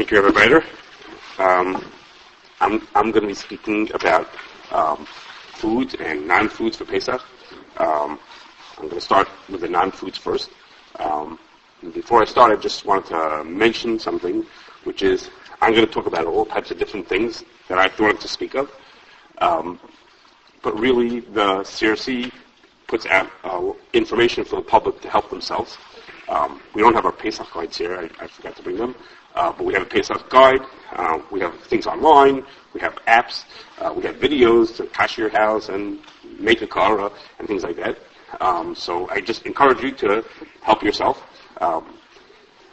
Thank you, Rabbi. I'm going to be speaking about foods and non-foods for Pesach. I'm going to start with the non-foods first. Before I start, I just wanted to mention something, which is I'm going to talk about all types of different things that I wanted to speak of. But really, the CRC puts out information for the public to help themselves. We don't have our Pesach guides here. I forgot to bring them. But we have a Pesach guide. We have things online. We have apps. We have videos to cash your house and make a kara and things like that. So I just encourage you to help yourself.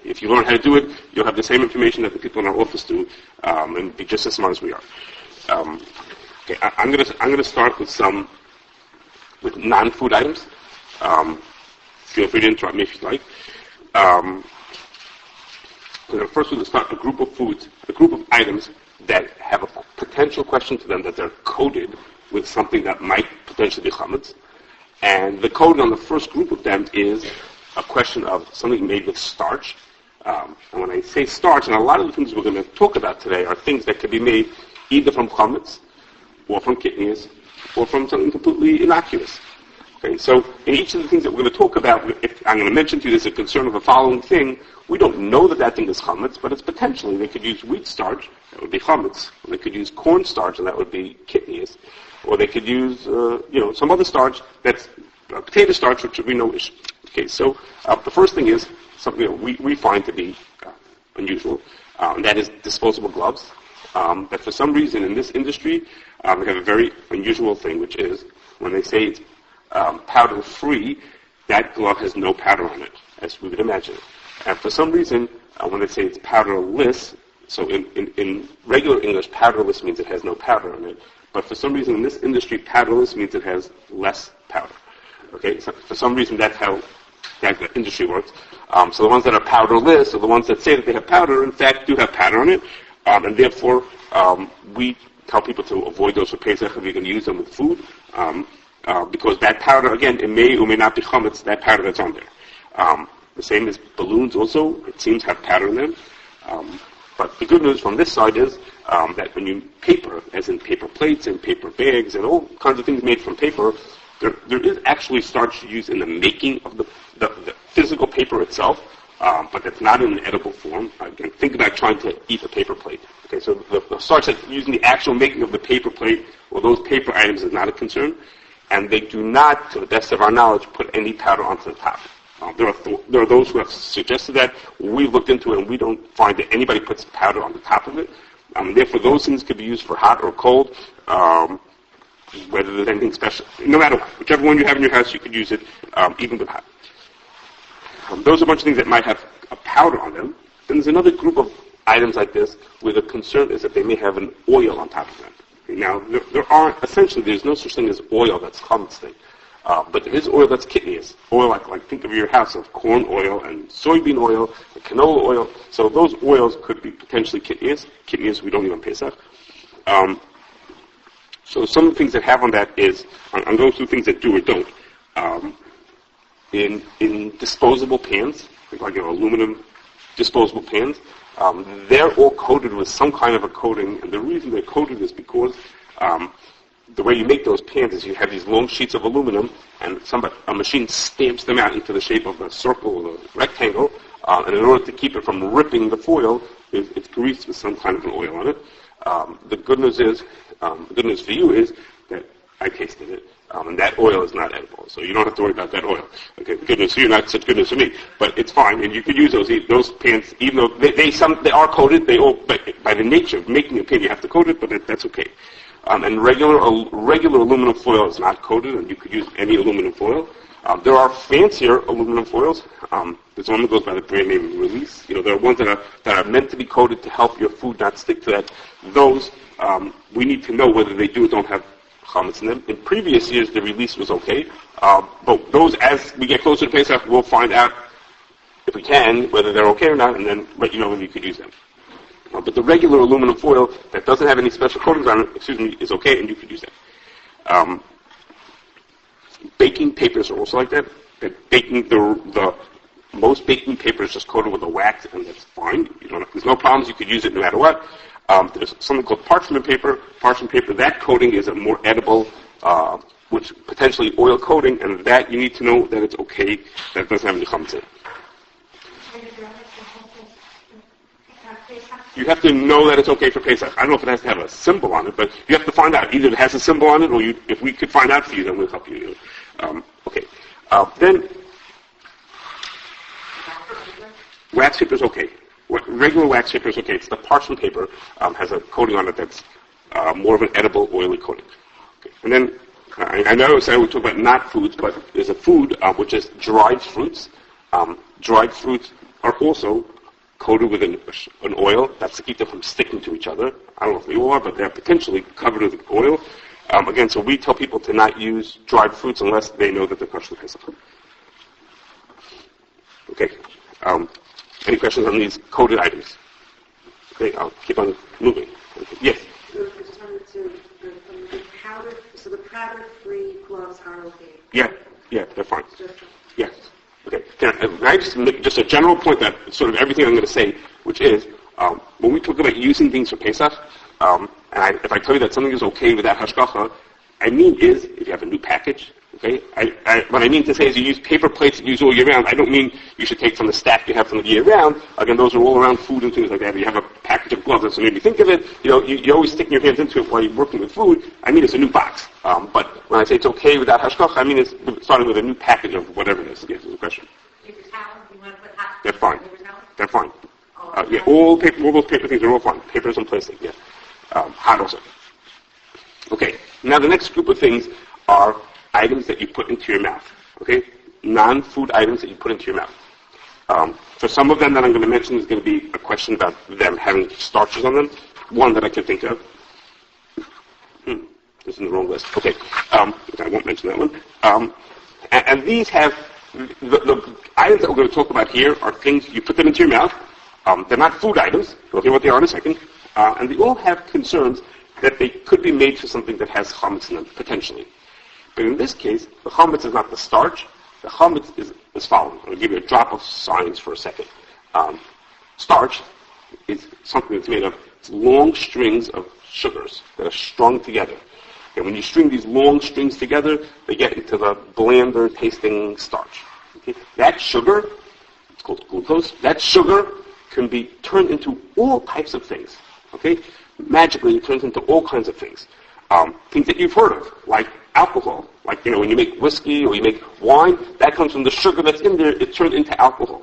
If you learn how to do it, you'll have the same information that the people in our office do, and be just as smart as we are. Okay, I'm gonna start with non-food items. Feel free to interrupt me if you'd like. First, we'll start a group of foods, a group of items that have a potential question to them that they're coated with something that might potentially be chametz. And the code on the first group of them is a question of something made with starch. And when I say starch, and a lot of the things we're going to talk about today are things that can be made either from chametz, or from kidneys, or from something completely innocuous. Okay, so in each of the things that we're going to talk about, if I'm going to mention to you there's a concern of the following thing. We don't know that thing is chametz, but it's potentially, they could use wheat starch, that would be chametz, or they could use corn starch, and that would be kidneys, or they could use, some other starch that's potato starch, which would be no issue. Okay, so the first thing is something that we find to be unusual, and that is disposable gloves. That for some reason in this industry, we have a very unusual thing, which is when they say it's powder-free, that glove has no powder on it, as we would imagine. And for some reason, when they say it's powderless, so in regular English, powderless means it has no powder on it. But for some reason in this industry, powderless means it has less powder. Okay, so for some reason that's how the industry works. So the ones that are powderless, or the ones that say that they have powder, in fact do have powder on it. And therefore, we tell people to avoid those for Pesach if you can use them with food. Because that powder, again, it may or may not be chametz, that powder that's on there. The same as balloons also, it seems have powder in them. But the good news from this side is that when you paper, as in paper plates and paper bags and all kinds of things made from paper, there is actually starch used in the making of the physical paper itself, but that's not in an edible form. Again, think about trying to eat a paper plate. Okay, so the starch that's used in the actual making of the paper plate or those paper items is not a concern. And they do not, to the best of our knowledge, put any powder onto the top. There are those who have suggested that. We've looked into it, and we don't find that anybody puts powder on the top of it. Therefore, those things could be used for hot or cold, whether there's anything special. No matter what. Whichever one you have in your house, you could use it, even with hot. Those are a bunch of things that might have a powder on them. Then there's another group of items like this where the concern is that they may have an oil on top of them. Now, there's no such thing as oil that's chametz thing. But there is oil that's kidneys. Oil, like think of your house of corn oil and soybean oil and canola oil. So those oils could be potentially kidneys. Kidneys we don't eat on Pesach. So some of the things that have on that is, I'm going through things that do or don't. In disposable pans, like aluminum disposable pans, they're all coated with some kind of a coating, and the reason they're coated is because the way you make those pans is you have these long sheets of aluminum, and a machine stamps them out into the shape of a circle or a rectangle, and in order to keep it from ripping the foil, it's greased with some kind of an oil on it. The good news for you is that I tasted it, and that oil is not edible, so you don't have to worry about that oil. Okay, the good news for you, not such good news for me, but it's fine, and you could use those pans, even though they are coated. By the nature of making a pan, you have to coat it, but that's okay. And regular aluminum foil is not coated, and you could use any aluminum foil. There are fancier aluminum foils. There's one that goes by the brand name Release. There are ones that are meant to be coated to help your food not stick to that. Those we need to know whether they do or don't have chametz in them. In previous years, the Release was okay, but those, as we get closer to Pesach, we'll find out if we can whether they're okay or not, and then let you know whether you could use them. But the regular aluminum foil that doesn't have any special coatings on it, is okay, and you could use that. Baking papers are also like that. Baking the Most baking paper is just coated with a wax, and that's fine. There's no problems. You could use it no matter what. There's something called parchment paper. Parchment paper, that coating is a more edible, which potentially oil coating, and that you need to know that it's okay, that it doesn't have any chametz in it. You have to know that it's okay for Pesach. I don't know if it has to have a symbol on it, but you have to find out. Either it has a symbol on it, or if we could find out for you, then we'll help you. Okay. Then, wax paper is okay. Regular wax paper is okay. It's the parchment paper has a coating on it that's more of an edible, oily coating. Okay. And then, I know I said we talk about not foods, but there's a food which is dried fruits. Dried fruits are also coated with an oil. That's to keep them from sticking to each other. I don't know if they all are, but they're potentially covered with oil. Again, so we tell people to not use dried fruits unless they know that they're kosher to Pesach. Okay. Any questions on these coated items? Okay, I'll keep on moving. Okay. Yes? So I just wanted to, the powder-free gloves are okay? Yeah, they're fine. Yes. Okay. Can I just make just a general point that sort of everything I'm going to say, which is, when we talk about using things for Pesach, if I tell you that something is okay without hashgacha, I mean is, if you have a new package, okay? What I mean to say is you use paper plates that you use all year round. I don't mean you should take from the stack you have from the year round. Again, those are all around food and things like that. You have a package of gloves, so maybe think of it. You always stick your hands into it while you're working with food. I mean it's a new box. But when I say it's okay without hashgacha, I mean it's starting with a new package of whatever it is. Yes, there's a question. Paper towels, you want to put hot They're fine. paper towels? They're fine. All those paper things are all fine. Papers and plastic, yeah. Hot also. Okay, now the next group of things are items that you put into your mouth, okay? Non-food items that you put into your mouth. For some of them that I'm going to mention, there's going to be a question about them having starches on them. One that I can think of. This is in the wrong list. Okay, I won't mention that one. And these have, the items that we're going to talk about here are things, you put them into your mouth. They're not food items. We'll hear what they are in a second. And they all have concerns that they could be made for something that has chametz in them, potentially. But in this case, the chametz is not the starch. The chametz is as following. I'll give you a drop of science for a second. Starch is something that's made of long strings of sugars that are strung together. And when you string these long strings together, they get into the blander tasting starch. Okay? That sugar, it's called glucose, that sugar can be turned into all types of things. Okay? Magically, it turns into all kinds of things. Things that you've heard of, like alcohol. Like, when you make whiskey or you make wine, that comes from the sugar that's in there, it turned into alcohol.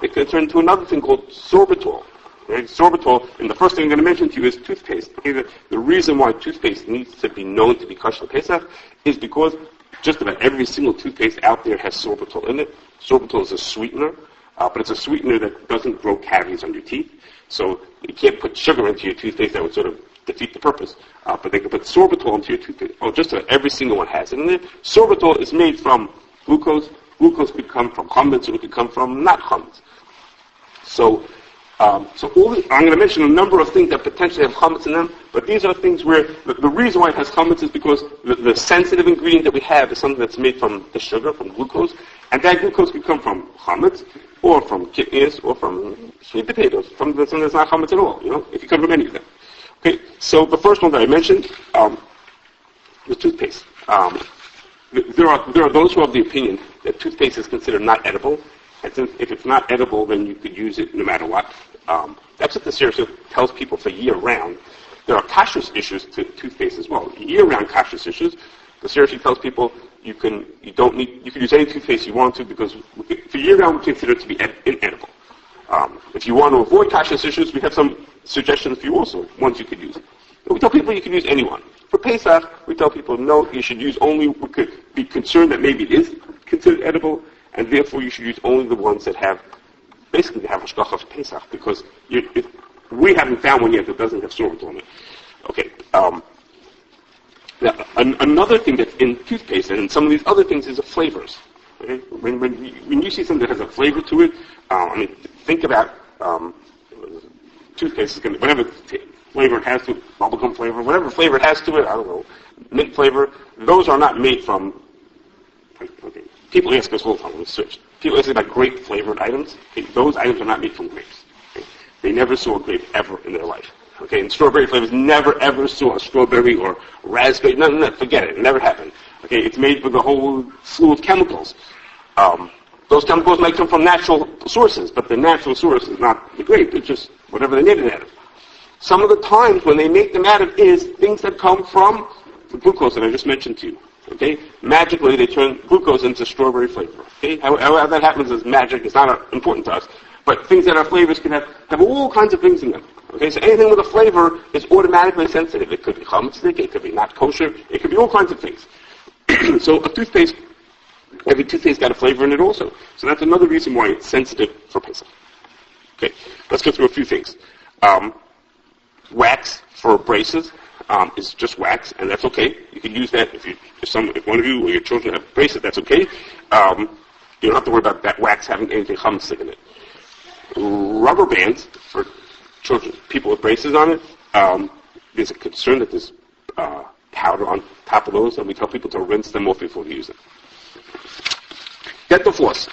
It can turn into another thing called sorbitol. Right? Sorbitol, and the first thing I'm going to mention to you is toothpaste. Okay? The reason why toothpaste needs to be known to be kosher Pesach is because just about every single toothpaste out there has sorbitol in it. Sorbitol is a sweetener, but it's a sweetener that doesn't grow cavities on your teeth. So you can't put sugar into your toothpaste, that would sort of defeat the purpose. But they can put sorbitol into your toothpaste. Just about every single one has it in there. Sorbitol is made from glucose. Glucose could come from chametz, or it could come from not chametz. So I'm going to mention a number of things that potentially have chametz in them, but these are things where the reason why it has chametz is because the sensitive ingredient that we have is something that's made from the sugar, from glucose, and that glucose could come from chametz, or from kidneys, or from sweet potatoes, from something that's not chametz at all, if you come from any of them. Okay, so the first one that I mentioned, the toothpaste. There are those who have the opinion that toothpaste is considered not edible, and since if it's not edible, then you could use it no matter what. That's what the Kashrus tells people for year-round. There are Kashrus issues to toothpaste as well. Year-round Kashrus issues. The Kashrus tells people you can use any toothpaste you want to because for year-round we consider it to be inedible. If you want to avoid Kashrus issues, we have some suggestions for you also, ones you could use. We tell people you can use any one. For Pesach, we tell people no, you should use only, we could be concerned that maybe it is considered edible, and therefore you should use only the ones that have hashgacha for Pesach, because we haven't found one yet that doesn't have sorbitol on it. Okay. Now, another thing that's in toothpaste and in some of these other things is the flavors. Okay? When you see something that has a flavor to it, think about toothpaste is going to, whatever flavor it has to it, bubblegum flavor, whatever flavor it has to it, I don't know, mint flavor, those are not made from, okay, people ask us all the time, let's switch. people ask about grape-flavored items. Okay, those items are not made from grapes. Okay? They never saw a grape ever in their life. Okay, and strawberry flavors never ever saw a strawberry or raspberry. No, forget it. It never happened. Okay, it's made with a whole slew of chemicals. Those chemicals might come from natural sources, but the natural source is not the grape. It's just whatever they made it out of. Some of the times when they make them out of is things that come from the glucose that I just mentioned to you. Okay, magically they turn glucose into strawberry flavor. Okay, how that happens is magic. It's not important to us. But things that are flavors can have all kinds of things in them. Okay, so anything with a flavor is automatically sensitive. It could be chametzik, it could be not kosher, it could be all kinds of things. So a toothpaste, every toothpaste got a flavor in it also. So that's another reason why it's sensitive for Pesach. Okay, let's go through a few things. Wax for braces is just wax, and that's okay. You can use that if one of you or your children have braces, that's okay. You don't have to worry about that wax having anything chametzik in it. Rubber bands for children, people with braces on it, there's a concern that there's powder on top of those, and we tell people to rinse them off before we use them. Dental floss.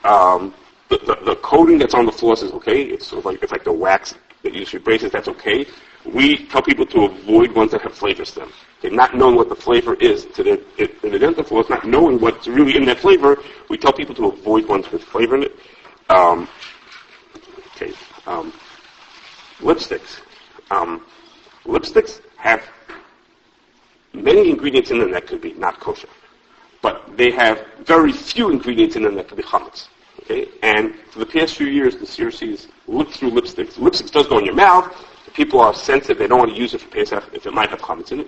The coating that's on the floss is okay. It's like the wax that you use for braces. That's okay. We tell people to avoid ones that have flavors to them. Okay, not knowing what the flavor is in the dental floss, not knowing what's really in that flavor, we tell people to avoid ones with flavor in it. Lipsticks. Lipsticks have many ingredients in them that could be not kosher, but they have very few ingredients in them that could be chametz. Okay, and for the past few years, the CRC has looked through lipsticks. Lipsticks does go in your mouth. People are sensitive; they don't want to use it for Pesach if it might have chametz in it.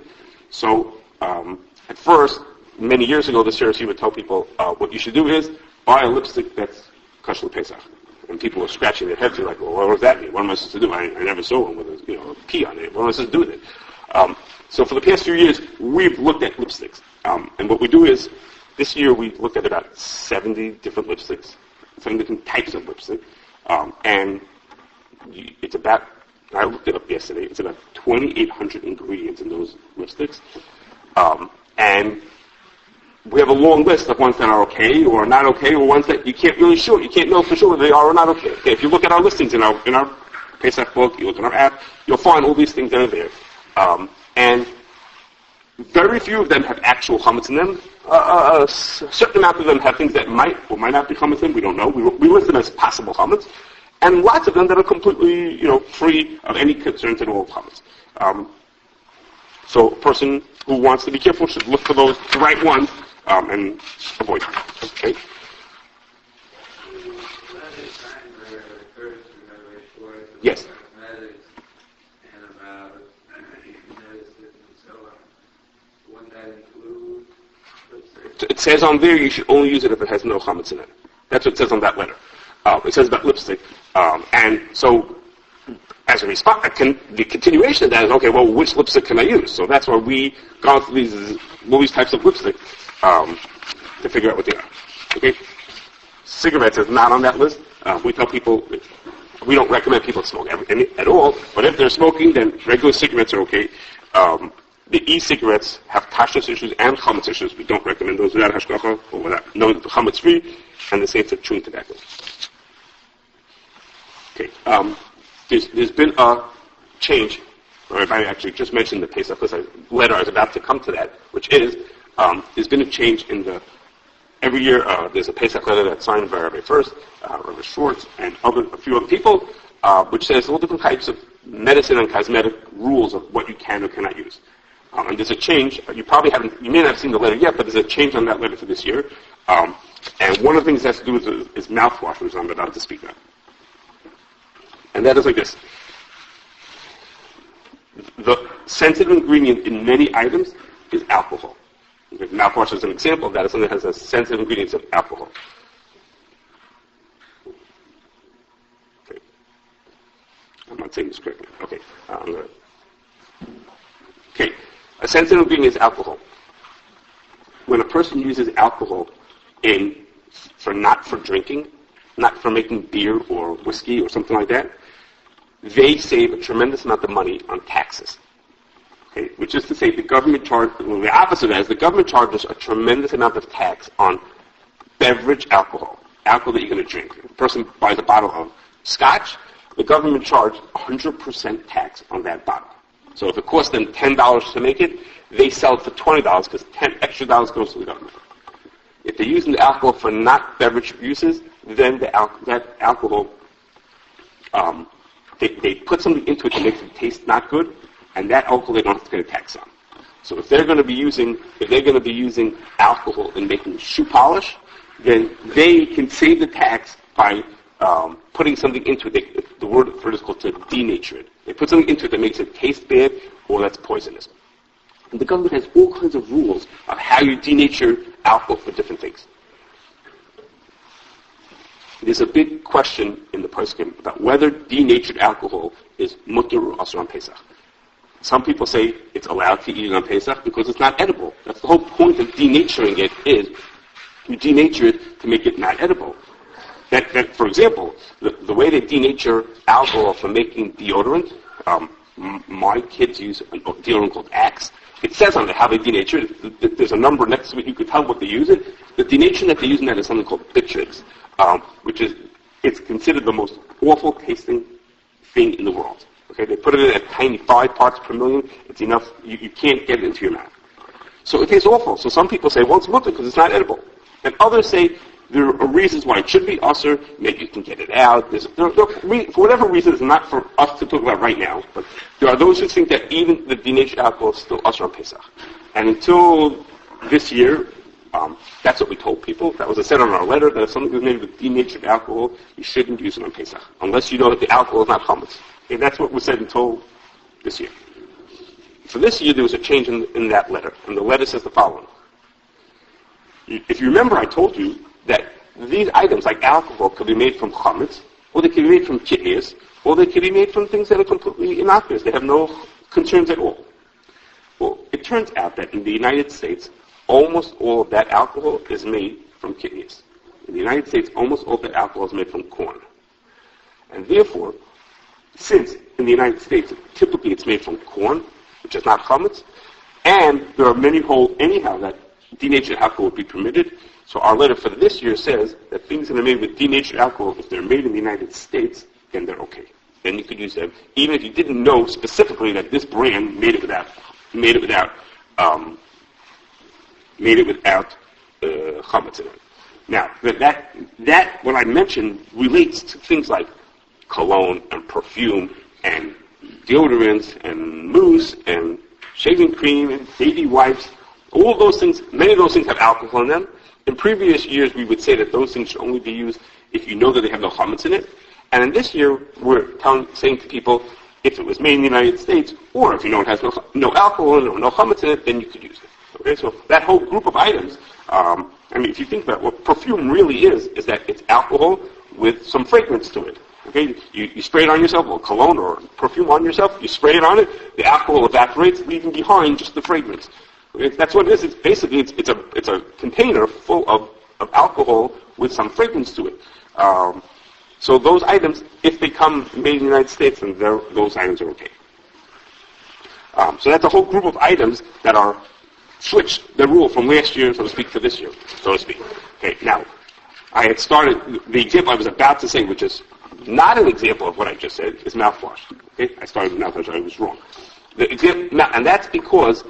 So, at first, many years ago, the CRC would tell people what you should do is buy a lipstick that's kosher Pesach. And people were scratching their heads, like, well, what does that mean? What am I supposed to do? I never saw one with a P on it. What am I supposed to do with it? So for the past few years, we've looked at lipsticks. And what we do is, this year we looked at about 70 different lipsticks, 7 different types of lipstick. And it's about, I looked it up yesterday, it's about 2,800 ingredients in those lipsticks. And we have a long list of ones that are okay or not okay, or ones that you can't know for sure whether they are or not okay. Okay, if you look at our listings in our Pesach book, you look at our app, you'll find all these things that are there. And very few of them have actual chametz in them. A certain amount of them have things that might or might not be chametz in. We don't know. We list them as possible chametz, and lots of them that are completely, free of any concerns at all of chametz. So a person who wants to be careful should look for the right ones and avoid them. Okay. Yes. It says on there you should only use it if it has no chametz in it. That's what it says on that letter. It says about lipstick. And so, as a response, the continuation of that is, okay, well, which lipstick can I use? So that's why we gone through all these types of lipstick to figure out what they are. Okay? Cigarettes is not on that list. We tell people, we don't recommend people smoke at all, but if they're smoking, then regular cigarettes are okay. The e-cigarettes have kashrus issues and chametz issues. We don't recommend those without hashgacha or without knowing that the chametz free, and the same for chewing tobacco. Okay, there's been a change. Or I actually just mentioned the Pesach letter. I was about to come to that, which is there's been a change in every year. There's a Pesach letter that's signed by Rabbi First, Rabbi Schwartz, and a few other people, which says all different types of medicine and cosmetic rules of what you can or cannot use. And there's a change. You may not have seen the letter yet, but there's a change on that letter for this year. And one of the things that has to do with is mouthwash, which I'm about to speak of. And that is like this. The sensitive ingredient in many items is alcohol. Okay, mouthwash is an example of that. It's something that has sensitive ingredients of alcohol. Okay. I'm not saying this correctly. Okay. Okay. A sensitive ingredient is alcohol. When a person uses alcohol not for drinking, not for making beer or whiskey or something like that, they save a tremendous amount of money on taxes. Okay, which is to say, the opposite of that is the government charges a tremendous amount of tax on beverage alcohol. alcohol that you're going to drink. If a person buys a bottle of scotch, the government charges 100% tax on that bottle. So if it costs them $10 to make it, they sell it for $20 because $10 extra goes to the government. If they're using the alcohol for not beverage uses, then that alcohol, they put something into it that makes it taste not good, and that alcohol they don't have to pay a tax on. So if they're going to be using alcohol in making shoe polish, then they can save the tax by putting something into it. The word for it is called to denature it. They put something into it that makes it taste bad or that's poisonous. And the government has all kinds of rules of how you denature alcohol for different things. There's a big question in the poskim about whether denatured alcohol is mutter or asur on Pesach. Some people say it's allowed to eat it on Pesach because it's not edible. That's the whole point of denaturing it, is you denature it to make it not edible. That for example, the way they denature alcohol for making deodorant, my kids use a deodorant called Axe. It says on it how they denature it. There's a number next to it. You can tell what they use it. The denaturing that they use in that is something called bitrix, which is, it's considered the most awful tasting thing in the world. Okay, they put it in at tiny 5 parts per million. It's enough. You can't get it into your mouth. So it tastes awful. So some people say, well, it's mutter because it's not edible. And others say there are reasons why it should be usher. Maybe you can get it out. For whatever reason, it's not for us to talk about right now. But there are those who think that even the denatured alcohol is still usher on Pesach. And until this year, that's what we told people. That was said on our letter, that if something is made with denatured alcohol, you shouldn't use it on Pesach, unless you know that the alcohol is not chametz. And that's what was said until this year. For this year, there was a change in that letter. And the letter says the following. If you remember, I told you that these items, like alcohol, could be made from chametz, or they could be made from kidneys, or they could be made from things that are completely innocuous. They have no concerns at all. Well, it turns out that in the United States, almost all of that alcohol is made from kidneys. In the United States, almost all of that alcohol is made from corn. And therefore, since in the United States, typically it's made from corn, which is not chametz, and there are many holes anyhow that denatured alcohol would be permitted. So our letter for this year says that things that are made with denatured alcohol, if they're made in the United States, then they're okay. Then you could use them, even if you didn't know specifically that this brand made it without chametz in it. Now, that what I mentioned relates to things like cologne and perfume and deodorants and mousse and shaving cream and baby wipes. All those things, many of those things have alcohol in them. In previous years, we would say that those things should only be used if you know that they have no chametz in it. And in this year, we're saying to people, if it was made in the United States, or if you know it has no alcohol or no chametz in it, then you could use it. Okay, so that whole group of items, if you think about what perfume really is that it's alcohol with some fragrance to it. Okay, you spray it on yourself, or cologne or perfume on yourself, you spray it on it, the alcohol evaporates, leaving behind just the fragrance. Okay, that's what it is. It's basically, it's a container full of alcohol with some fragrance to it. So those items, if they come made in the United States, then those items are okay. So that's a whole group of items that are switched, the rule from last year, so to speak, to this year, so to speak. Okay, now, I had started, the example I was about to say, which is not an example of what I just said, is mouthwash. Okay, I started with mouthwash, I was wrong. The example, and that's because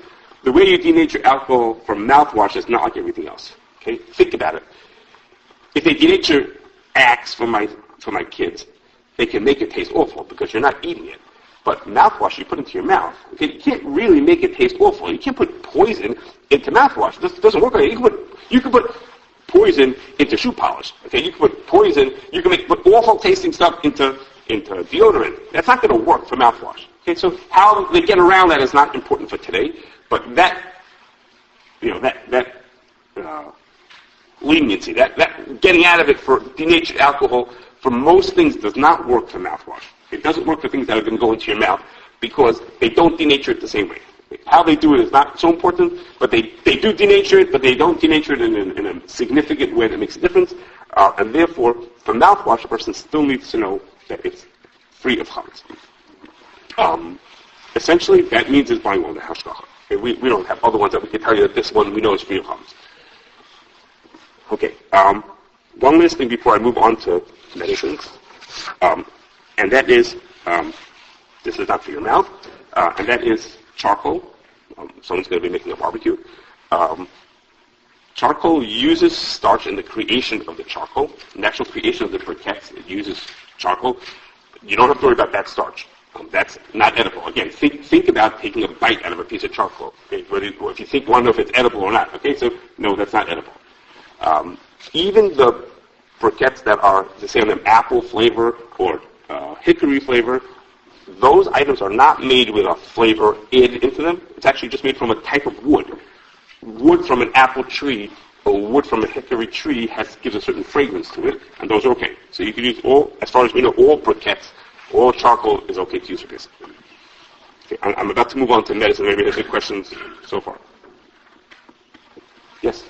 the way you denature alcohol from mouthwash is not like everything else. Okay, think about it. If they denature Axe for my kids, they can make it taste awful because you're not eating it. But mouthwash you put into your mouth. Okay, you can't really make it taste awful. You can't put poison into mouthwash. It doesn't work like that. You can put poison into shoe polish. Okay, you can put poison. You can put awful tasting stuff into deodorant. That's not going to work for mouthwash. Okay, so how they get around that is not important for today. But that leniency, that getting out of it for denatured alcohol for most things does not work for mouthwash. It doesn't work for things that are going to go into your mouth because they don't denature it the same way. How they do it is not so important, but they do denature it, but they don't denature it in a significant way that makes a difference. And therefore, for mouthwash, a person still needs to know that it's free of chametz. Essentially, that means it's buying one the hashgacha. Okay, we don't have other ones that we can tell you that this one we know is free of chametz. Okay. one last thing before I move on to medicines, and that is, this is not for your mouth, and that is charcoal. Someone's going to be making a barbecue. Charcoal uses starch in the creation of the charcoal. Natural creation of the briquettes, it uses charcoal. You don't have to worry about that starch. That's not edible. Again, think about taking a bite out of a piece of charcoal. Okay? Or if you want to know if it's edible or not. Okay, so no, that's not edible. Even the briquettes that are, they say on them, apple flavor or hickory flavor, those items are not made with a flavor added into them. It's actually just made from a type of wood. Wood from an apple tree or wood from a hickory tree gives a certain fragrance to it, and those are okay. So you can use all, as far as we know, all briquettes, all charcoal is okay to use for Pesach. Okay, I'm about to move on to medicine. Maybe there's any questions so far. Yes?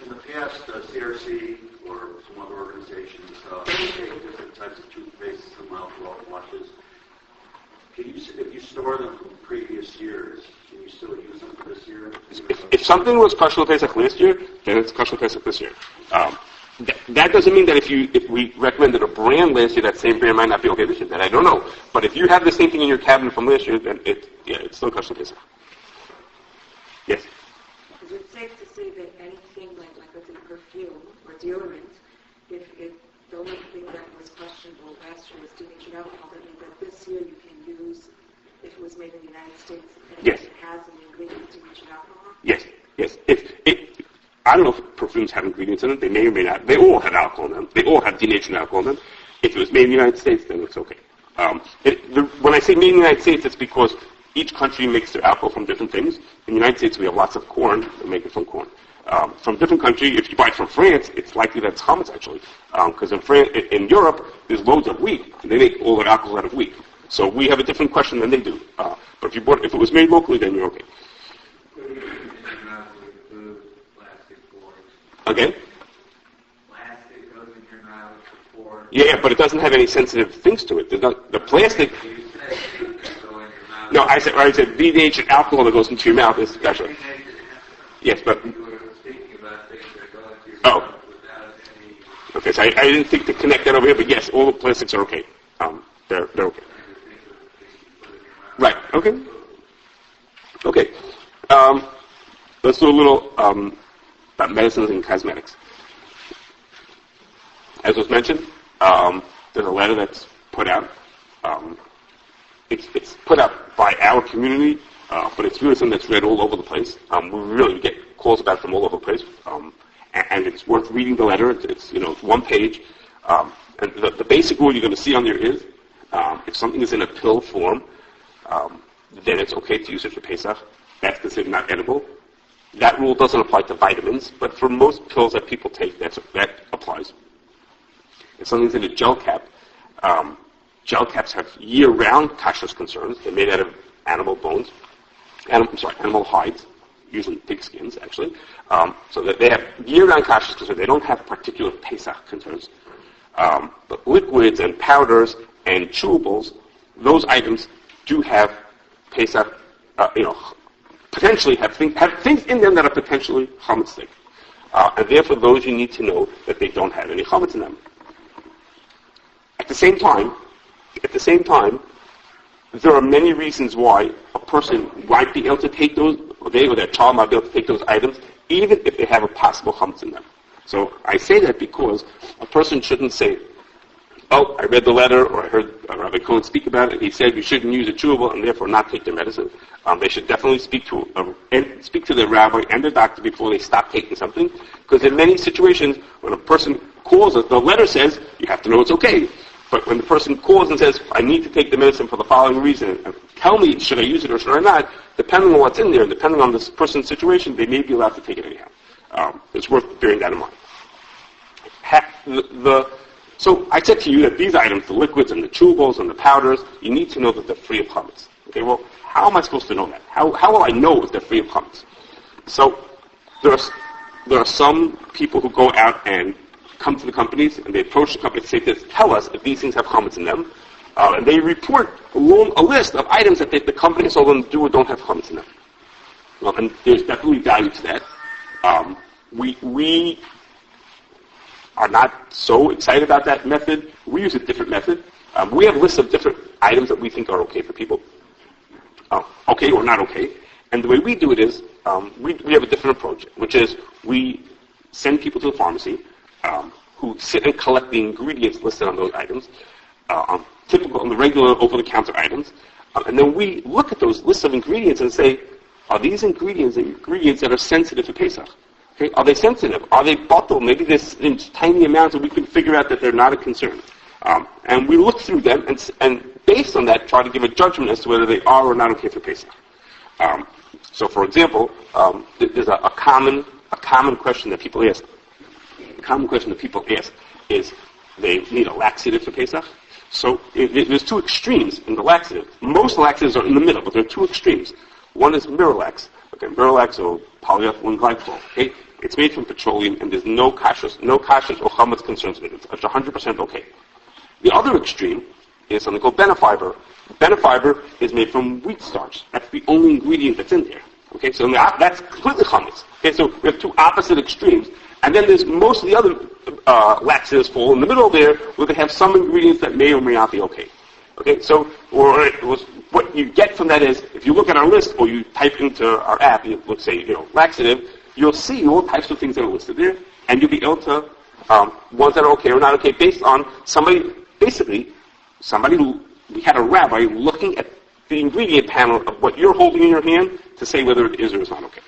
In the past, CRC or some other organizations take different types of toothpastes and mouthwashes. If you store them from previous years, can you still use them for this year? If something was Kashrus Pesach last year, then it's Kashrus Pesach this year. That doesn't mean that if we recommended a brand last year, that same brand might not be okay this year. That I don't know. But if you have the same thing in your cabinet from last year, then it's still Kashrus Pesach. Yes? Is it safe to say that anything like let's say perfume or deodorant, if the only thing that was questionable last year was denatured alcohol, that means that this year you can use, if it was made in the United States, and Yes. it has an ingredient denatured alcohol? Yes. I don't know if perfumes have ingredients in them. They may or may not. They all have alcohol in them. They all have denatured alcohol in them. If it was made in the United States, then it's okay. When I say made in the United States, it's because each country makes their alcohol from different things. In the United States, we have lots of corn. We make it from corn. From different countries, if you buy it from France, it's likely that it's chametz, actually. Because in Europe, there's loads of wheat, and they make all their alcohol out of wheat. So we have a different question than they do. But if it was made locally, then you're okay. Again? Plastic goes in your mouth before. Yeah, but it doesn't have any sensitive things to it. The plastic. You said it can go in your mouth. No, I said denatured alcohol that goes into your mouth is special. Yes, but. You were speaking about things that go into your Oh. mouth without any. Okay, so I didn't think to connect that over here, but yes, all the plastics are okay. They're okay. Right. Okay. Okay. Let's do a little about medicines and cosmetics. As was mentioned, there's a letter that's put out. It's put out by our community, but it's really something that's read all over the place. We really get calls about it from all over the place, and it's worth reading the letter. It's one page, and the basic rule you're going to see on there is if something is in a pill form, then it's okay to use it for Pesach. That's considered not edible. That rule doesn't apply to vitamins, but for most pills that people take, that applies. If something's in a gel cap, gel caps have year-round kashrus concerns. They're made out of animal bones, animal hides, usually pig skins, actually. So that they have year-round kashrus concerns. They don't have particular Pesach concerns. But liquids and powders and chewables, those items do have Pesach, potentially have things in them that are potentially chametzik. And therefore, those you need to know that they don't have any chametz in them. At the same time, there are many reasons why a person might be able to take those, or their child might be able to take those items, even if they have a possible chametz in them. So I say that because a person shouldn't say, "Oh, I read the letter, or I heard Rabbi Cohen speak about it, and he said you shouldn't use a chewable and therefore not take their medicine." They should definitely speak to their rabbi and their doctor before they stop taking something, because in many situations, when a person calls us, the letter says you have to know it's okay. But when the person calls and says, "I need to take the medicine for the following reason, tell me, should I use it or should I not?" Depending on what's in there, depending on this person's situation, they may be allowed to take it anyhow. It's worth bearing that in mind. So I said to you that these items, the liquids and the chewables and the powders, you need to know that they're free of chametz. Okay, well, how am I supposed to know that? How will I know if they're free of chametz? So there are some people who go out and come to the companies and they approach the company and say, "Tell us if these things have chametz in them," and they report a list of items that the company has told them do or don't have chametz in them. And there's definitely value to that. are not so excited about that method, we use a different method. We have lists of different items that we think are okay for people. Okay or not okay. And the way we do it is, we have a different approach, which is we send people to the pharmacy who sit and collect the ingredients listed on those items, on the regular over-the-counter items, and then we look at those lists of ingredients and say, are these ingredients that are sensitive to Pesach? Okay, are they sensitive? Are they bottled? Maybe there's in tiny amounts that we can figure out that they're not a concern. And we look through them and based on that try to give a judgment as to whether they are or not okay for Pesach. So, for example, there's a common question that people ask. The common question that people ask is they need a laxative for Pesach. So there's two extremes in the laxative. Most laxatives are in the middle, but there are two extremes. One is Miralax. Okay, Miralax or polyethylene glycol. Okay, it's made from petroleum, and there's no kashrus or chametz concerns with it. It's 100% okay. The other extreme is something called Benefiber. Benefiber is made from wheat starch. That's the only ingredient that's in there. Okay, so that's completely chametz. Okay, so we have two opposite extremes. And then there's most of the other laxatives fall in the middle there, where they have some ingredients that may or may not be okay. Okay, so what you get from that is, if you look at our list, or you type into our app, let's say, laxative, you'll see all types of things that are listed there, and you'll be able to, ones that are okay or not okay, based on somebody who, we had a rabbi looking at the ingredient panel of what you're holding in your hand to say whether it is or is not okay.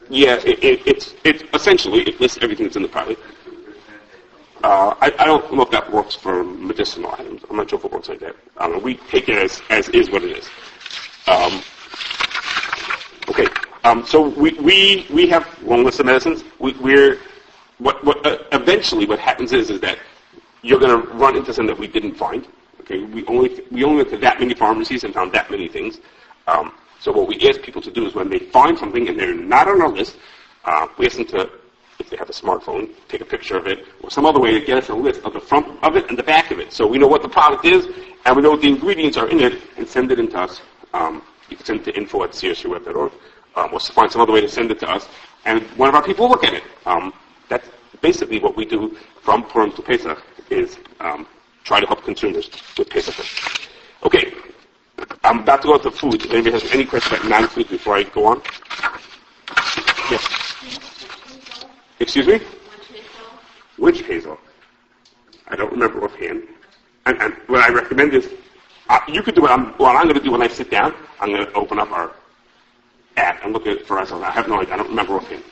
Yeah, it's essentially, it lists everything that's in the product. I don't know if that works for medicinal items. I'm not sure if it works like that. We take it as is what it is. Okay, so we have a long list of medicines. Eventually what happens is that you're going to run into something that we didn't find. Okay, we only went to that many pharmacies and found that many things. So what we ask people to do is when they find something and they're not on our list, we ask them to, if they have a smartphone, take a picture of it, or some other way to get us a list of the front of it and the back of it. So we know what the product is, and we know what the ingredients are in it, and send it in to us. You can send it to info@crcweb.org, or find some other way to send it to us, and one of our people will look at it. That's basically what we do from Purim to Pesach, is try to help consumers with Pesach. Okay. I'm about to go to food. If anybody has any questions about non-food before I go on? Yes. Excuse me? Which hazel? I don't remember offhand. And what I recommend is, you could do what I'm going to do when I sit down. I'm going to open up our app and look at it for us. I have no idea. I don't remember offhand.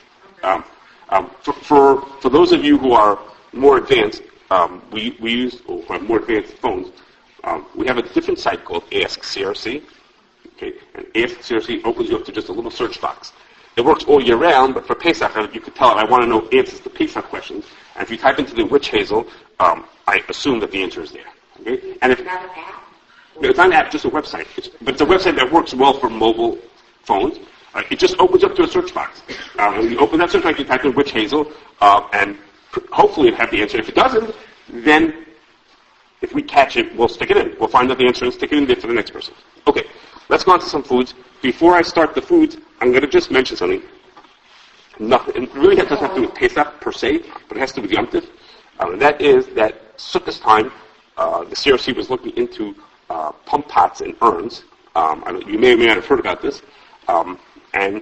For those of you who are more advanced, we use, or have more advanced phones, we have a different site called Ask CRC. Okay, and Ask CRC opens you up to just a little search box. It works all year round, but for Pesach, you could tell it, I want to know answers to Pesach questions. And if you type into the witch hazel, I assume that the answer is there. Okay, and if it's not an app, it's not an app, just a website. But it's a website that works well for mobile phones. It just opens up to a search box. When you open that search box, you type in witch hazel, and hopefully it have the answer. If it doesn't, then if we catch it, we'll stick it in. We'll find out the answer and stick it in there for the next person. Okay, let's go on to some foods. Before I start the foods, I'm going to just mention something. Nothing. It really doesn't have to do with Pesach per se, but it has to do with Yom Tov. And that is that Sukkot time, the CRC was looking into pump pots and urns. You may or may not have heard about this. And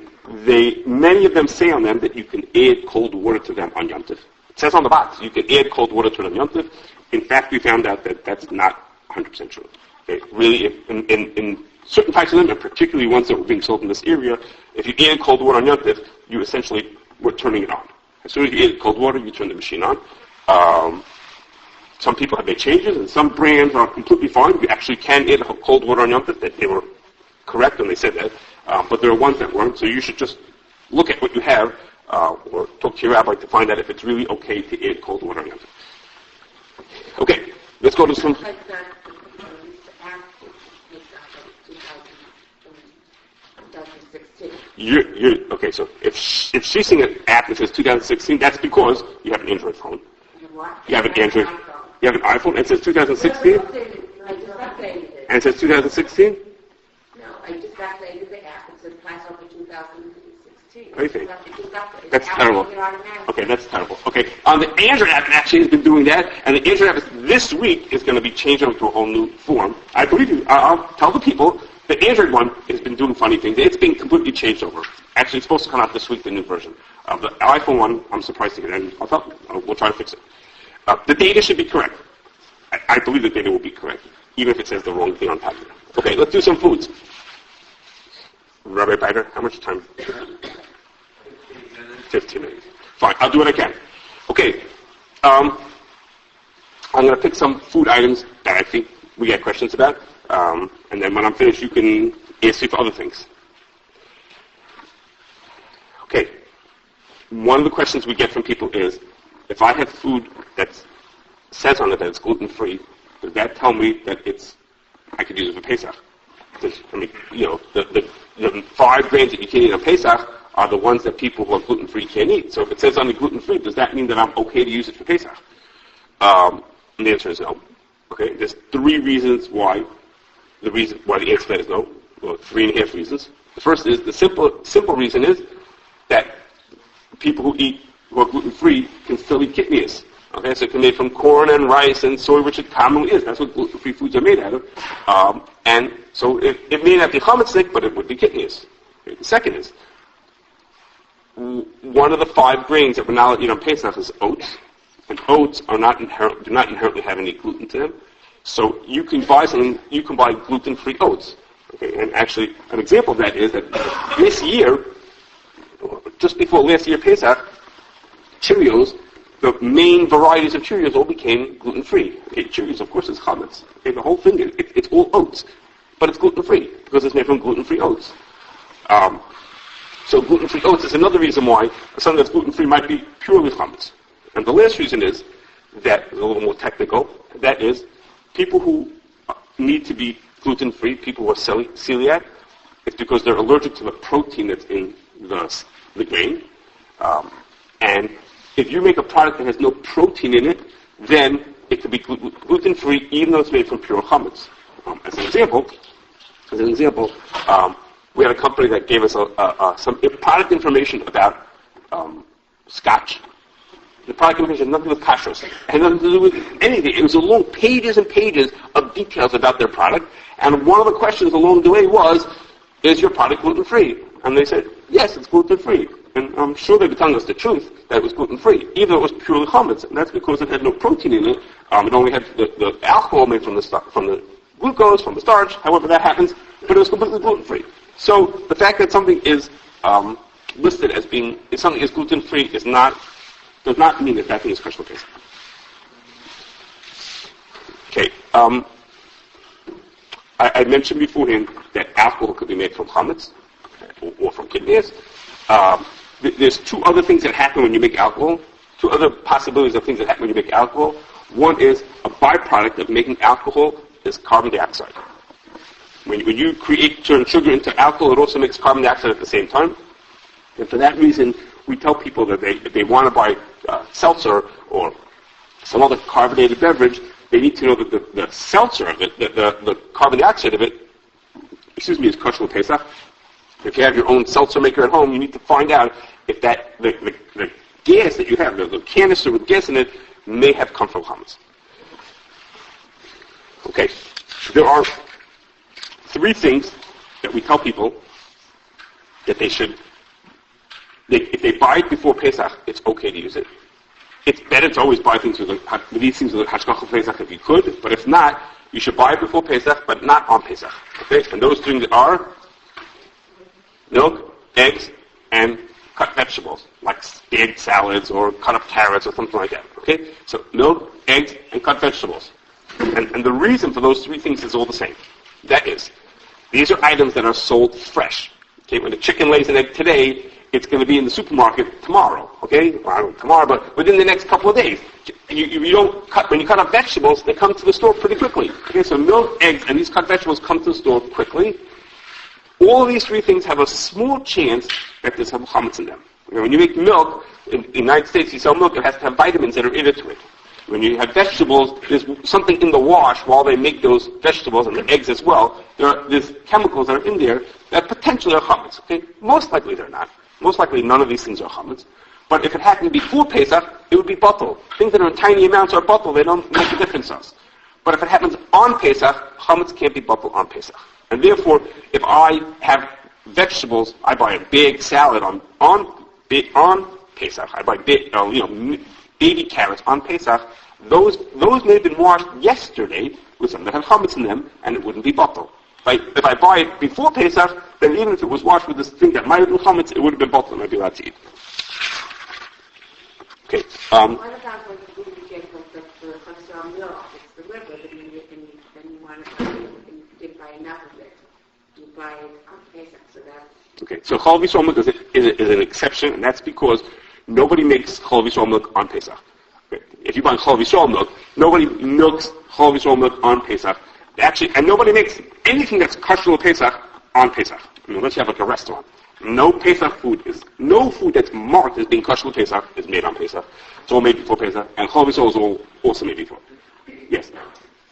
many of them say on them that you can add cold water to them on Yom Tov. It says on the box, you can add cold water to them on Yom Tov. In fact, we found out that that's not 100% true. Okay? Really, in certain types of them, and particularly ones that were being sold in this area, if you add cold water on Yom Tov, you essentially were turning it on. As soon as you add cold water, you turn the machine on. Some people have made changes, and some brands are completely fine. You actually can add cold water on Yom Tov. That they were correct when they said that. But there are ones that weren't, so you should just look at what you have, or talk to your rabbi to find out if it's really okay to add cold water on Yom Tov. Okay, let's go to some... Okay, so if she's seeing an app that says 2016, that's because you have an Android phone. You have an Android... You have an iPhone, and it says 2016? I just updated it. And it says 2016? No, I just updated the app. It says class open 2016. What do you think? Exactly. That's terrible. You're automatic. Okay, that's terrible. Okay, on the Android app, it actually has been doing that, and the Android app this week is going to be changed over to a whole new form. I believe you. I'll tell the people. The Android one has been doing funny things. It's being completely changed over. Actually, it's supposed to come out this week, the new version. The iPhone one, I'm surprised to get it, and we'll try to fix it. The data should be correct. I believe the data will be correct, even if it says the wrong thing on packet. Okay, let's do some foods. Rabbi Bider, how much time? 15 minutes. Fine, I'll do what I can. Okay, I'm going to pick some food items that I think we get questions about, and then when I'm finished, you can ask me for other things. Okay, one of the questions we get from people is, if I have food that says on it that it's gluten-free, does that tell me that I could use it for Pesach? The 5 grains that you can eat on Pesach are the ones that people who are gluten-free can't eat. So if it says on the gluten-free, does that mean that I'm okay to use it for Pesach? And the answer is no. Okay, there's 3 reasons why the answer to that is no. Well, 3.5 reasons. The first is, the simple reason is that people who are gluten-free can still eat kitnias. Okay, so it can be made from corn and rice and soy, which it commonly is. That's what gluten-free foods are made out of. And so it may not be chametzik, but it would be kitnias. Okay, the second is, one of the 5 grains that we're now eat on Pesach is oats. And oats do not inherently have any gluten to them. So you can buy gluten-free oats. Okay, and actually, an example of that is that this year, just before last year Pesach, Cheerios, the main varieties of Cheerios all became gluten-free. Okay, Cheerios, of course, is chametz. Okay, the whole thing, it's all oats. But it's gluten-free, because it's made from gluten-free oats. So gluten-free oats is another reason why something that's gluten-free might be purely chametz. And the last reason is that, is a little more technical, that is, people who need to be gluten-free, people who are celiac, it's because they're allergic to the protein that's in the grain. And if you make a product that has no protein in it, then it could be gluten-free even though it's made from pure chametz. As an example, we had a company that gave us some product information about scotch. The product information had nothing to do with Kashrus. It had nothing to do with anything. It was long pages and pages of details about their product. And one of the questions along the way was, is your product gluten-free? And they said, yes, it's gluten-free. And I'm sure they were telling us the truth, that it was gluten-free, even though it was purely chametz. And that's because it had no protein in it. It only had the alcohol made from the glucose, from the starch, however that happens, but it was completely gluten-free. So the fact that something is listed as if something is gluten-free does not mean that thing is kosher Pesach. Okay. I mentioned beforehand that alcohol could be made from chametz or from kidneys. There's 2 other things that happen when you make alcohol. 2 other possibilities of things that happen when you make alcohol. One is a byproduct of making alcohol is carbon dioxide. When you turn sugar into alcohol, it also makes carbon dioxide at the same time. And for that reason, we tell people that if they want to buy seltzer or some other carbonated beverage, they need to know that the seltzer of it, the carbon dioxide of it, is kosher Pesach. If you have your own seltzer maker at home, you need to find out if the gas that you have, the canister with gas in it, may have come from chametz. Okay, there are 3 things that we tell people that if they buy it before Pesach, it's okay to use it. It's better to always buy things with these things with hashgacha Pesach if you could, but if not, you should buy it before Pesach, but not on Pesach. Okay, and those things are milk, eggs, and cut vegetables, like spag salads or cut up carrots or something like that. Okay, so milk, eggs, and cut vegetables. And the reason for those 3 things is all the same. That is, these are items that are sold fresh. Okay, when the chicken lays an egg today, it's going to be in the supermarket tomorrow. Okay, well, I don't know tomorrow, but within the next couple of days. You don't cut when you cut up vegetables; they come to the store pretty quickly. Okay, so milk, eggs, and these cut vegetables come to the store quickly. All of these 3 things have a small chance that there's chametz in them. When you make milk, in the United States, you sell milk, it has to have vitamins that are in it to it. When you have vegetables, there's something in the wash while they make those vegetables and the eggs as well. There's chemicals that are in there that potentially are chametz. Okay, most likely they're not. most likely none of these things are chametz. But if it happened before Pesach, it would be batel. Things that are in tiny amounts are batel. They don't make a difference to us. But if it happens on Pesach, chametz can't be batel on Pesach. And therefore, if I have vegetables, I buy a big salad on Pesach. I buy baby carrots on Pesach. Those may have been washed yesterday with something that had chametz in them, and it wouldn't be batel. If I buy it before Pesach, then even if it was washed with this thing that might have been chametz, it would have been batel, and I'd be allowed to eat. Okay. What about when you get the cholesterol milk? It's the liver, and then you want to buy it, and you didn't buy enough of it. You buy it on Pesach, so that's... Okay, so chol v'yisrael milk is an exception, and that's because nobody makes chol v'yisrael milk on Pesach. Okay. If you buy chol v'yisrael milk, nobody milks chol v'yisrael milk on Pesach. Actually, and nobody makes anything that's kosher Pesach on Pesach. Unless you have like a restaurant. No food that's marked as being kosher Pesach is made on Pesach. It's all made before Pesach, and chol v'yisrael is also made before. Yes.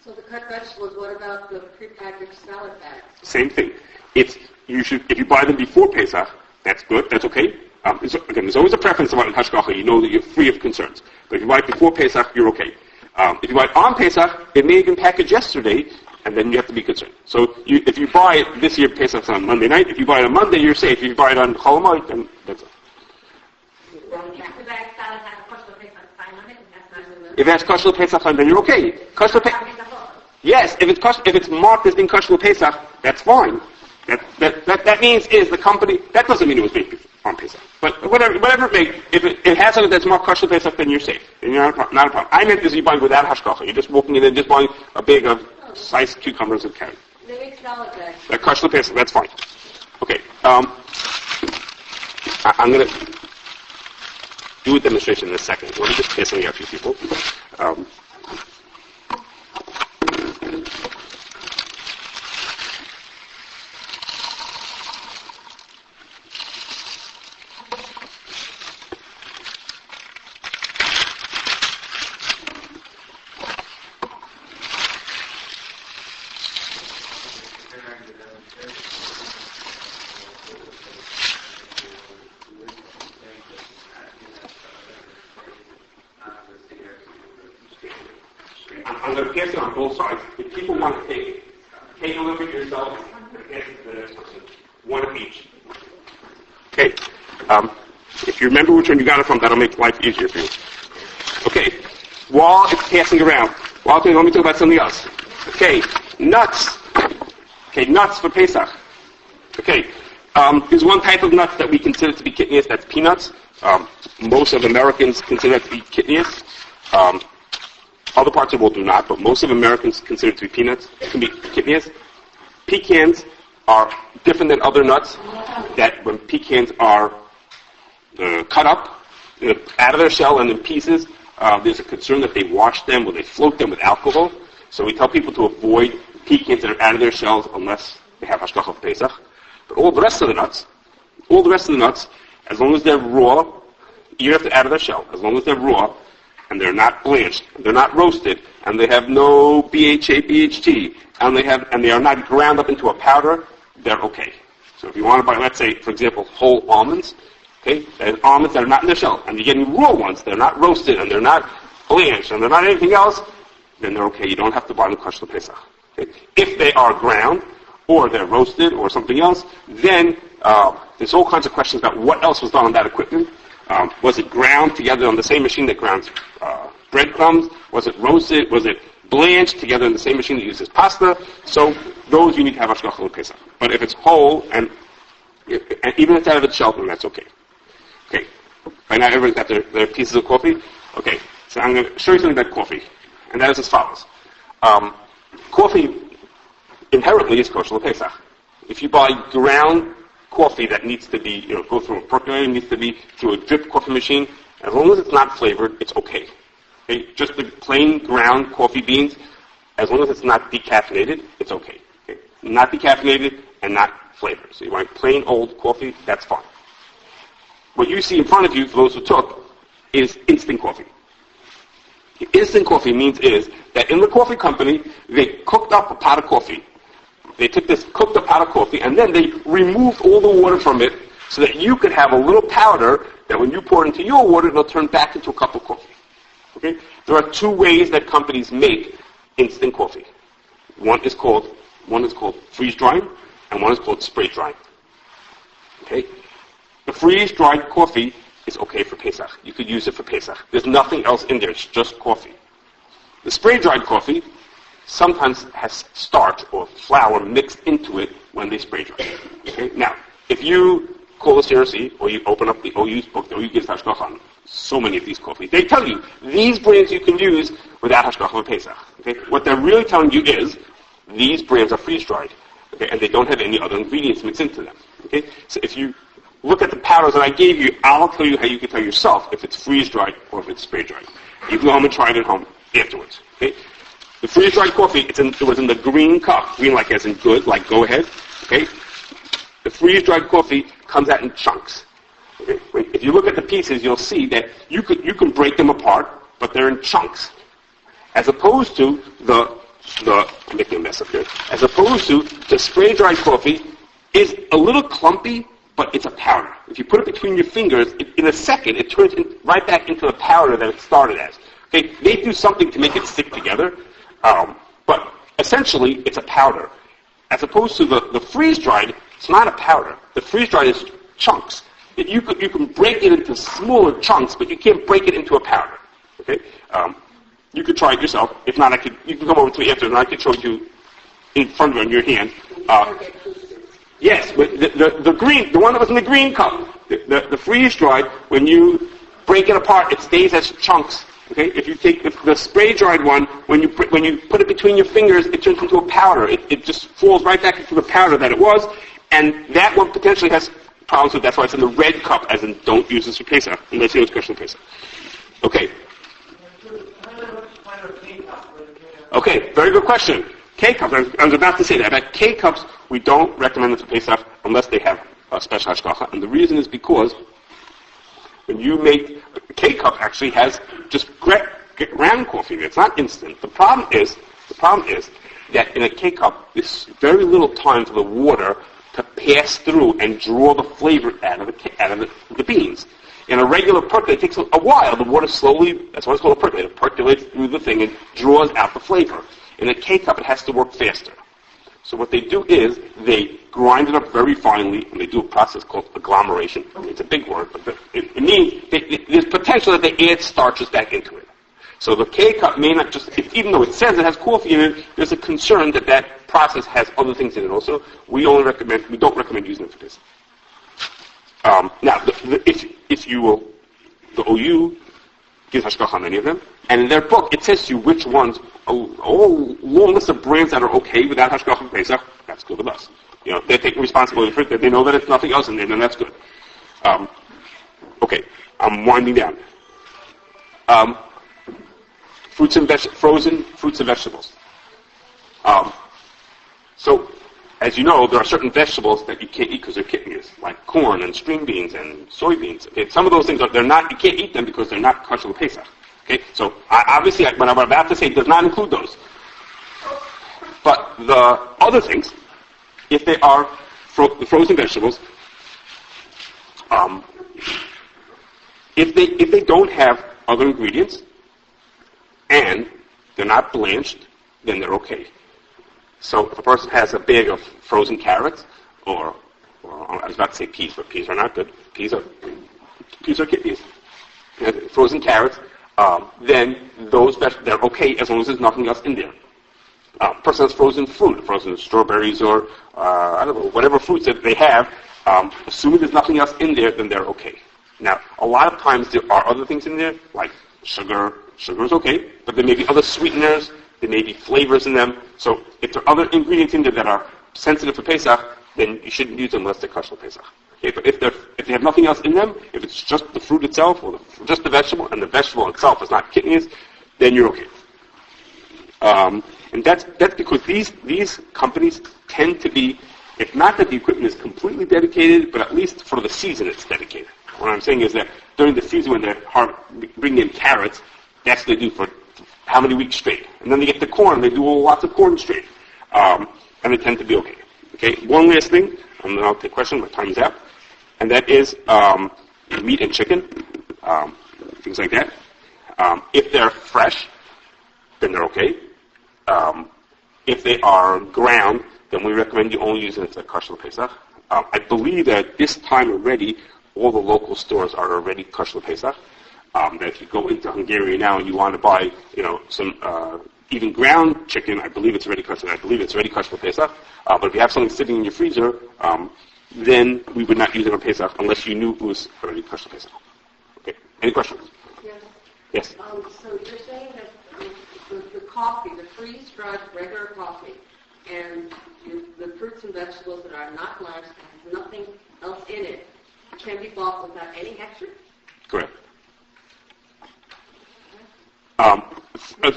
So the cut vegetables, what about the prepackaged salad bags? Same thing. If you buy them before Pesach, that's good. That's okay. There's always a preference about hashgacha. You know that you're free of concerns. But if you buy it before Pesach, you're okay. If you buy it on Pesach, it may have been packaged yesterday, and then you have to be concerned. So if you buy it this year, Pesach's on Monday night. If you buy it on Monday, you're safe. If you buy it on Chol Hamoed, then that's it. If it has kosher Pesach, then you're okay. Yes, if it's marked as being kosher Pesach, that's fine. That means is the company. That doesn't mean it was made on Pesach. But whatever it may, if it has something that's marked kosher Pesach, then you're safe. Then you're not a problem. I meant is you buying without hashgacha. You're just walking in and just buying a bag of sliced cucumbers and carrots. That kosher Pesach, that's fine. Okay. I'm going to do a demonstration in a second. Let me just test something out for you people. I'm going to pass it on both sides. If people want to take a look at yourself and pass it to the next person. One of each. Okay. If you remember which one you got it from, that'll make life easier for you. Okay. While it's passing around, let me talk about something else. Okay. Nuts. Okay, nuts for Pesach. Okay. There's one type of nuts that we consider to be kitnius, that's peanuts. Most of Americans consider that to be kitnius. Other parts of the world do not, but most of Americans consider it to be peanuts. It can be kitnius. Pecans are different than other nuts, that when pecans are cut up out of their shell and in pieces, there's a concern that they wash them or they float them with alcohol. So we tell people to avoid pecans that are out of their shells unless they have hashgacha of Pesach. But all the rest of the nuts, as long as they're raw, even if they're out of their shell, as long as they're raw, and they're not blanched, they're not roasted, and they have no BHA, BHT, and they are not ground up into a powder, they're okay. So if you want to buy, let's say, for example, whole almonds, okay, and almonds that are not in their shell, and you're getting raw ones, they're not roasted, and they're not blanched, and they're not anything else, then they're okay. You don't have to buy them kosher Pesach. Okay? If they are ground, or they're roasted, or something else, then there's all kinds of questions about what else was done on that equipment. Was it ground together on the same machine that grounds breadcrumbs? Was it roasted? Was it blanched together in the same machine that uses pasta? So those you need to have hashgacha l'pesach. But if it's whole and even if it's out of its shell, then that's okay. Okay. By now everyone's got their pieces of coffee. Okay. So I'm going to show you something about coffee, and that is as follows. Coffee inherently is kosher l'pesach. If you buy ground coffee that needs to be, go through a percolator, needs to be through a drip coffee machine, as long as it's not flavored, it's okay. Okay? Just the plain ground coffee beans, as long as it's not decaffeinated, it's okay. Okay? Not decaffeinated and not flavored. So you want plain old coffee, that's fine. What you see in front of you, for those who took, is instant coffee. Instant coffee means is that in the coffee company, they cooked up a pot of coffee. They took this cooked up pot of coffee and then they removed all the water from it so that you could have a little powder that when you pour it into your water, it'll turn back into a cup of coffee. Okay? There are two ways that companies make instant coffee. One is called freeze drying, and one is called spray drying. Okay? The freeze dried coffee is okay for Pesach. You could use it for Pesach. There's nothing else in there. It's just coffee. The spray dried coffee sometimes has starch or flour mixed into it when they spray dry. Okay? Now, if you call the CRC or you open up the OU's book, the OU gives Hashgacha on so many of these coffees, they tell you these brands you can use without Hashgacha for Pesach. Okay? What they're really telling you is these brands are freeze dried, okay, and they don't have any other ingredients mixed into them. Okay? So if you look at the powders that I gave you, I'll tell you how you can tell yourself if it's freeze dried or if it's spray dried. You can go home and try it at home afterwards. Okay? The freeze dried coffee, it was in the green cup, green like as in good, like go ahead. Okay? The freeze dried coffee comes out in chunks. Okay? If you look at the pieces, you'll see that you can break them apart, but they're in chunks, as opposed to I'm making a mess up here. As opposed to the spray dried coffee is a little clumpy, but it's a powder. If you put it between your fingers, in a second, it turns right back into the powder that it started as. Okay, they do something to make it stick together, but essentially it's a powder. As opposed to the freeze-dried, it's not a powder. The freeze-dried is chunks. You can break it into smaller chunks, but you can't break it into a powder. Okay, you could try it yourself. If not, you can come over to me after, and I can show you in front of you on your hand. Yes, but the one that was in the green cup, the freeze-dried, when you break it apart, it stays as chunks. Okay, if you take the spray-dried one, when you put it between your fingers, it turns into a powder. It just falls right back into the powder that it was, and that one potentially has problems with. That's why it's in the red cup, as in don't use this for Pesach, unless you have a special Pesach. Okay. Okay, very good question. K-cups, I was about to say that. About K-cups, we don't recommend them for Pesach unless they have a special hashgacha. And the reason is because when you make, a K-cup actually has just ground coffee. It's not instant. The problem is that in a K-cup, there's very little time for the water to pass through and draw the flavor out of the beans. In a regular percolate, it takes a while. The water slowly, that's why it's called a percolate. It percolates through the thing and draws out the flavor. In a K-cup, it has to work faster. So what they do is they grind it up very finely, and they do a process called agglomeration. It's a big word, but it means there's potential that they add starches back into it. So the K-cup may not just, even though it says it has coffee in it, there's a concern that process has other things in it also. We don't recommend using it for this. Now, if you will, the OU gives hashgacha on many of them, and in their book it says to you which ones, a long list of brands that are okay without hashgacha for Pesach. That's good with us. You know, they're taking responsibility for it. They know that it's nothing else in there, then that's good. Okay, I'm winding down. Frozen fruits and vegetables. So, as you know, there are certain vegetables that you can't eat because they're kidneys, like corn and string beans and soybeans. Okay, some of those things you can't eat them because they're not kosher with Pesach. Okay, so obviously what I'm about to say does not include those. But the other things, if they are frozen vegetables, if they don't have other ingredients and they're not blanched, then they're okay. So if a person has a bag of frozen carrots, or I was about to say peas, but peas are not good. Peas are kidneys. Frozen carrots, then they're okay as long as there's nothing else in there. A person has frozen fruit, frozen strawberries, or I don't know, whatever fruits that they have, assuming there's nothing else in there, then they're okay. Now, a lot of times there are other things in there, like sugar. Sugar is okay, but there may be other sweeteners. There may be flavors in them. So if there are other ingredients in there that are sensitive to Pesach, then you shouldn't use them unless they're kosher Pesach. Okay, but if they have nothing else in them, if it's just the fruit itself or just the vegetable, and the vegetable itself is not kidneys, then you're okay. And that's because these companies tend to be, if not that the equipment is completely dedicated, but at least for the season it's dedicated. What I'm saying is that during the season when they're bringing in carrots, that's what they do for how many weeks straight. And then they get the corn, they do lots of corn straight. And they tend to be okay. Okay, one last thing, and then I'll take a question, my time is out. and that is meat and chicken, things like that. If they're fresh, then they're okay. If they are ground, then we recommend you only use it as a kosher Pesach. I believe that this time already, all the local stores are already kosher Pesach. That if you go into Hungary now and you want to buy, some even ground chicken, I believe it's already kosher. I believe it's already kosher Pesach. But if you have something sitting in your freezer, then we would not use it on Pesach unless you knew it was already kosher Pesach. Okay. Any questions? Yes. Yes. So you're saying that the coffee, the freeze-dried regular coffee, and the fruits and vegetables that are not blanched, and has nothing else in it, can be bought without any extra? Correct.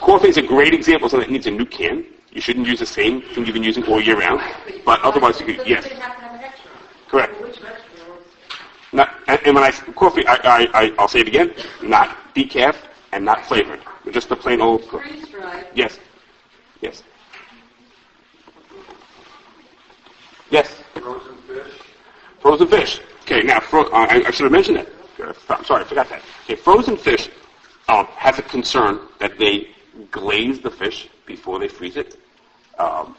Coffee is a great example of something that needs a new can. You shouldn't use the same thing you've been using all year round. But otherwise, you could, yes. They have to have an extra. Correct. Which vegetables? And when I coffee, I'll say it again, not decaf and not flavored. Just the plain old coffee. Freeze-dried. Yes. Yes. Yes. Frozen fish? Frozen fish. Okay, now, I should have mentioned that. I'm sorry, I forgot that. Okay, frozen fish has a concern that they glaze the fish before they freeze it. I'm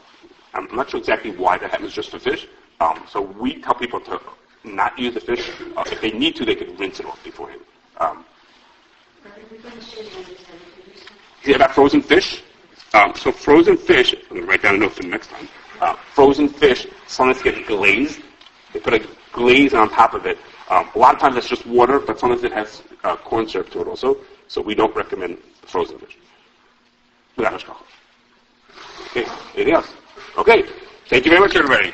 not sure exactly why that happens just for fish. So we tell people to not use the fish. If they need to, they could rinse it off beforehand. About frozen fish. So frozen fish, I'm going to write down a note for the next time. Frozen fish, sometimes get glazed. They put a glaze on top of it. A lot of times it's just water, but sometimes it has corn syrup to it also. So we don't recommend frozen fish. Without hashgacha. Okay, anything else? Okay, thank you very much, everybody.